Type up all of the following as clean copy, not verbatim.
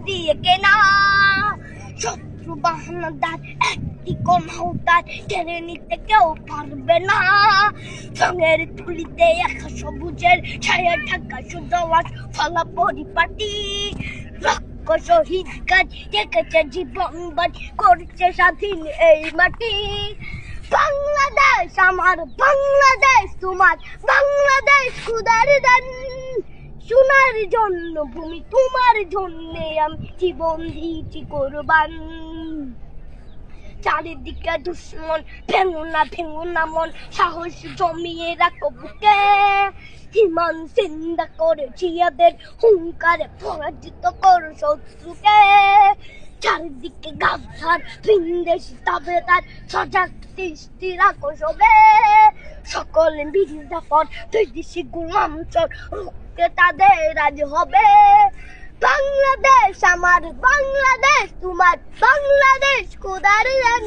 দিয়ে কেনা। শত্রু বাহানাদার একটি কমাউদার কেড়ে নিতে কেউ পারবে না। রঙের তুলিতে একা সবুজের ছায়া ঢাকা সুদলাস ফলা পরিপাটি। রক্ত শহীদ কাজ দেখেছে জীবন বাজ করছে স্বাধীন এই মাটি। বাংলাদেশ আমার, বাংলাদেশ তোমার, বাংলাদেশ খুদার দান। সোনার জন্য ভূমি তোমার জন্যে আমি জীবন দিয়েছি কোরবান। চারিদিকে দুশ্মন, ভেঙো না মন, সাহস জমিয়ে রাখো বুকে। ইমান জিন্দা করে জিয়াদের হুঙ্কারে পরাজিত করো শত্রুকে। চারিদিকে গাদ্দার ভিনদেশী তাবেদার সজাগ দৃষ্টি রাখো সবে। সকলে মির্জাফর বিদেশি গোলাম চোর রুখতে তাদের আজ হবে। বাংলাদেশ আমার, বাংলাদেশ তোমার, বাংলাদেশ খোদার দান।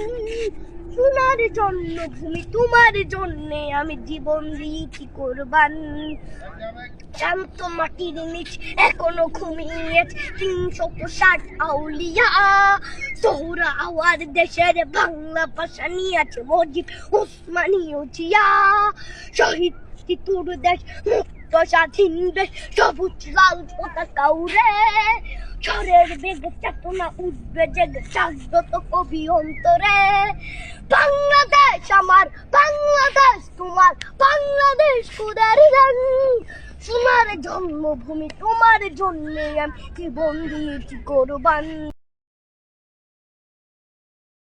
সোনার জন্য ভূমি তোমার জন্যে আমি জীবন দিয়েছি কোরবান। শান্ত মাটির নিচ এখনো ঘুমিয়েছে ৩৬০ আউলিয়া। তোরা আওয়ার দেশের বাংলা ভাষা নিয়েছে মজিদ ওসমানীয় জিয়া। শহীদ তোর দেশ মুক্ত স্বাধীন দেশ, সবুজ লাল পতাকা উড়ে। ঝড়ের বেগে চেতনা উঠবে জেগে জাগ্রত কবি অন্তরে। বাংলাদেশ আমার, বাংলাদেশ তোমার, বাংলাদেশ খোদার দান। সোনার জন্মভূমি তোমার জন্যে আমি জীবন দিয়েছি কোরবান।